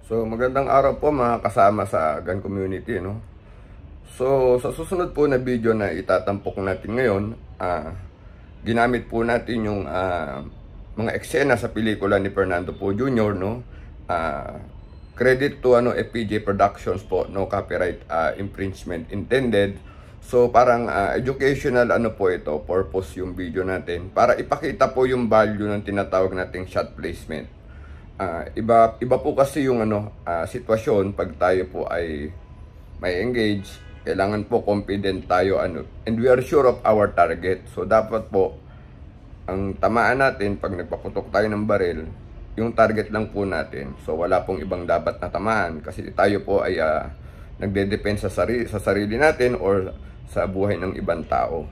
So magandang araw po mga kasama sa gun community, no? So sa susunod po na video na itatampok natin ngayon, ginamit po natin yung mga eksena sa pelikula ni Fernando Poe Jr., no? Credit to FPJ Productions po, no copyright infringement intended. So parang educational po ito, purpose yung video natin para ipakita po yung value ng tinatawag nating shot placement. Iba po kasi yung sitwasyon pag tayo po ay may engage, kailangan po confident tayo and we are sure of our target. So dapat po ang tamaan natin pag nagpaputok tayo ng baril, yung target lang po natin. So wala pong ibang dapat na tamaan kasi tayo po ay nagde-depend sa sarili natin or sa buhay ng ibang tao.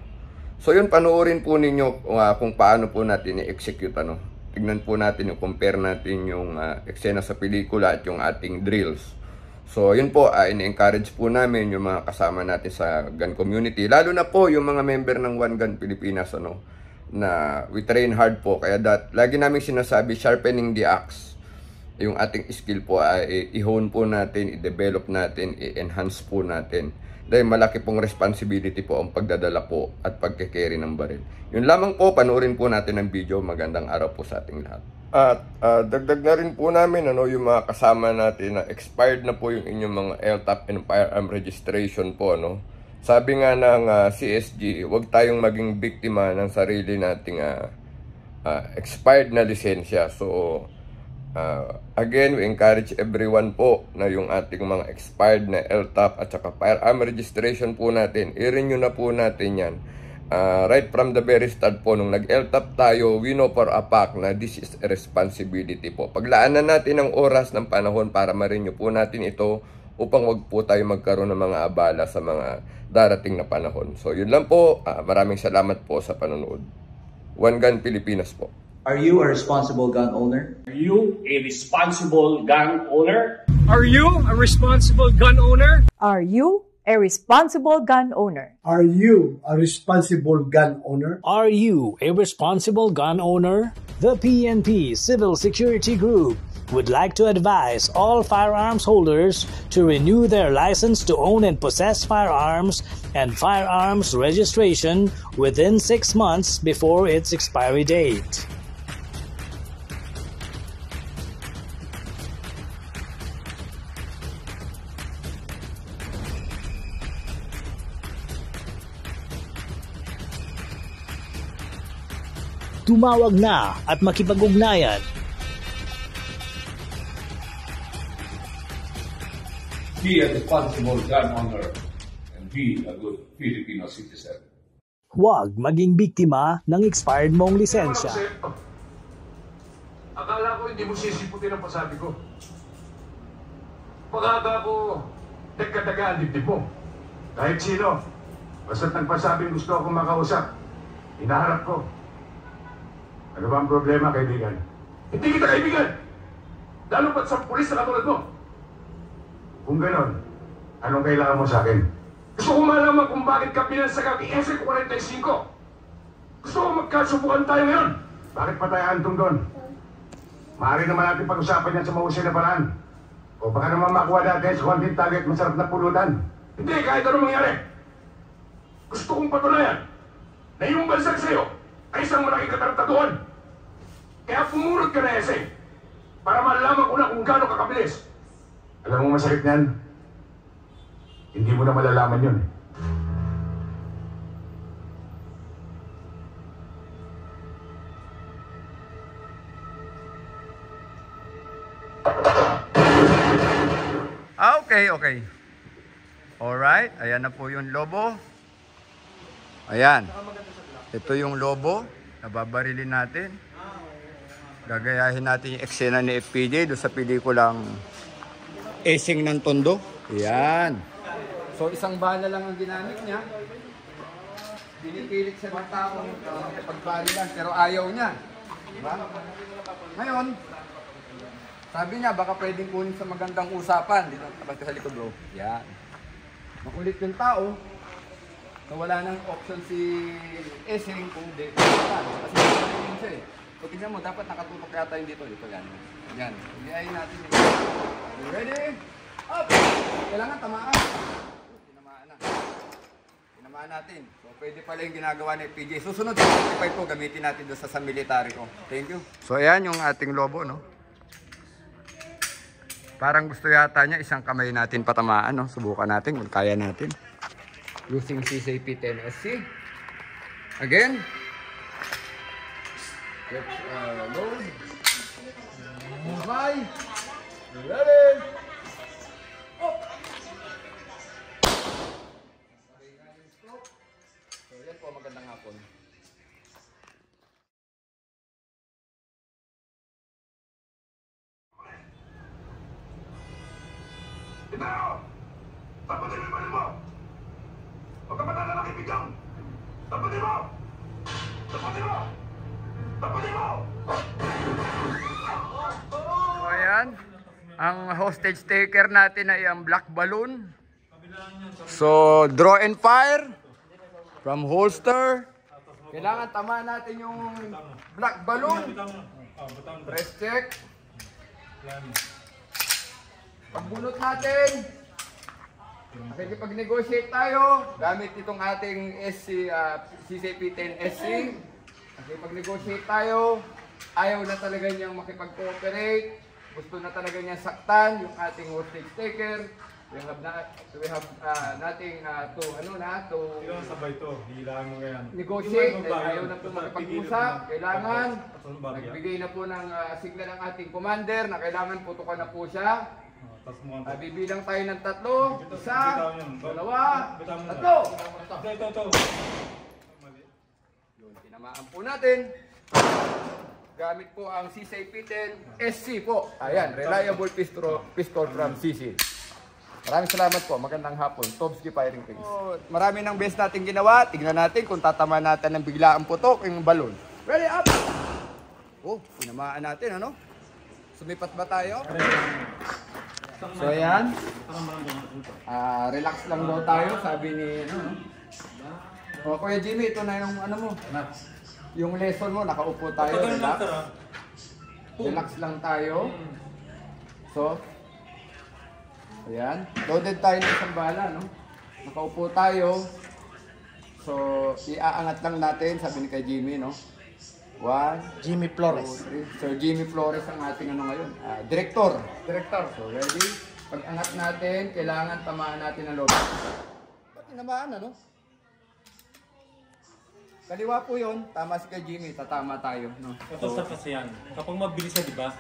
So yun, panoorin po ninyo kung paano po natin i-execute Tignan po natin, compare natin yung eksena sa pelikula at yung ating drills. So yun po, ini-encourage po namin yung mga kasama natin sa gun community, lalo na po yung mga member ng One Gun Pilipinas, na we train hard po. Kaya lagi namin sinasabi, sharpening the axe. Yung ating skill po ay i-hone po natin, i-develop natin, i-enhance po natin. Dahil malaki pong responsibility po ang pagdadala po at pagke-carry ng baril. Yun lamang po, panoorin po natin ang video. Magandang araw po sa ating lahat. At dagdag na rin po namin yung mga kasama natin na expired na po yung inyong mga LTAP and firearm registration po. Sabi nga ng CSG, huwag tayong maging biktima ng sarili nating expired na lisensya. So again, we encourage everyone po na yung ating mga expired na LTAP at saka firearm registration po natin, i-renew na po natin yan. Right from the very start po, nung nag-LTAP tayo, we know for a fact na this is a responsibility po. Paglaanan natin ang oras ng panahon para ma-renew po natin ito upang wag po tayo magkaroon ng mga abala sa mga darating na panahon. So yun lang po, maraming salamat po sa panonood. One Gun Pilipinas po. Are you a responsible gun owner? Are you a responsible gun owner? Are you a responsible gun owner? Are you a responsible gun owner? Are you a responsible gun owner? Are you a responsible gun owner? The PNP Civil Security Group would like to advise all firearms holders to renew their license to own and possess firearms and firearms registration within 6 months before its expiry date. Tumawag na at makipag-ugnayan. Be a responsible gun owner and be a good Filipino citizen. Huwag maging biktima ng expired mong lisensya. Akala ko hindi mo sisiputin ang pasabi ko. Pagkaka ko, nagkadaga ang dibdib mo. Kahit sino, basta't nagpasabing gusto akong makausap, hinaharap ko. Ano ba ang problema, kaibigan? Hindi kita kaibigan! Lalo ba't sa pulis na katulad mo? Kung ganon, anong kailangan mo sa akin? Gusto ko malaman kung bakit ka pinansagag S-45. Gusto ko magkasubukan tayo ngayon. Bakit pa tayo antong doon? Maaari naman natin pag-usapan yan sa mahusay na paraan. O baka naman makuha natin sa konting target masarap na pulutan. Hindi, kahit anong mangyari. Gusto kong patunayan na yung bansag sa'yo ay isang malaking katartaduhan. Kaya pumunod ka na ese para malaman ko na kung gaano kakabilis. Alam mo masakit niyan? Hindi mo na malalaman yun. Okay. Alright, ayan na po yung lobo. Ayan. Ito yung lobo, nababarilin natin. Gagayahin natin yung eksena ni FPJ doon sa pelikulang Esing ng Tondo. Ayan. So isang bala lang ang ginamit niya. Pinipilit sa mga taong pagbarilan pero ayaw niya. Diba? Ngayon, sabi niya baka pwedeng kunin sa magandang usapan. Dito, tabas ka sa likod bro. Ayan. Makulit yung tao. So wala nang option si Esing kung di. Kasi siya eh. So tignan tignan mo, dapat nakatutok yata yung dito. Dito yan. Yan. Iyayin natin dito. Ready? Up! Kailangan tamaan. Tinamaan na. Tinamaan natin. So, pwede pala yung ginagawa ni PJ. Susunod, 55 po, gamitin natin doon sa military ko. Thank you. So, ayan yung ating lobo, no? Parang gusto yata niya isang kamay natin patamaan, no? Subukan natin kung kaya natin. Using CCP-10SC. Again. Let's load. Kamay. Ready. Up. So, yan po, magandang hapon. Itero! Taputin mo yung balik mo! Huwag ka matalalaki, Bidong! Taputin mo! Taputin mo! Taputin mo! So, ayan. Ang hostage taker natin ay ang black balloon. So, draw and fire from holster. Kailangan tamaan natin yung black balloon. Press check. Pagbunot natin, nakikipag-negotiate tayo gamit itong ating SC, CCP-10SC. Nakikipag-negotiate tayo. Ayaw na talaga niyang makipag-cooperate. Gusto na talaga niyang saktan yung ating hostage taker. We have nothing to sabay to, hilaan mo yan. negotiate. Ayaw na po makipag-usap. Kailangan, nagbigay na po ng signal ang ating commander na kailangan putukan na po siya. Bibilang tayo ng 3. 1, 2, 3. Ito. Yun, tinamaan po natin. Gamit po ang CCP-10 SC po. Ayan, reliable pistol from CC. Maraming salamat po. Magandang hapon. Tomsky Firing Things. So, marami ng best natin ginawa. Tignan natin kung tatama natin ng biglaang putok yung balon. Ready up! Oh, tinamaan natin, ano? Sumipat ba tayo? So, ayan. Relax lang daw tayo, sabi ni, O, Kuya Jimmy, ito na yung, mo, yung lesson mo, nakaupo tayo, relax. Relax lang tayo. So, ayan. Loaded tayo ng isang bala, no? Nakaupo tayo. So, iaangat lang natin, sabi ni kay Jimmy, no? 1, Jimmy Flores. 2, 3. Sir Jimmy Flores ang ating ngayon. Director. So, ready? Pag-angat natin, kailangan tamaan natin ang load. Ba't tinamaan, ano? Kaliwa po yun. Tama si kay Jimmy. Tatama tayo, no? Ito sa kasi yan. Kapag mabilis siya, di ba?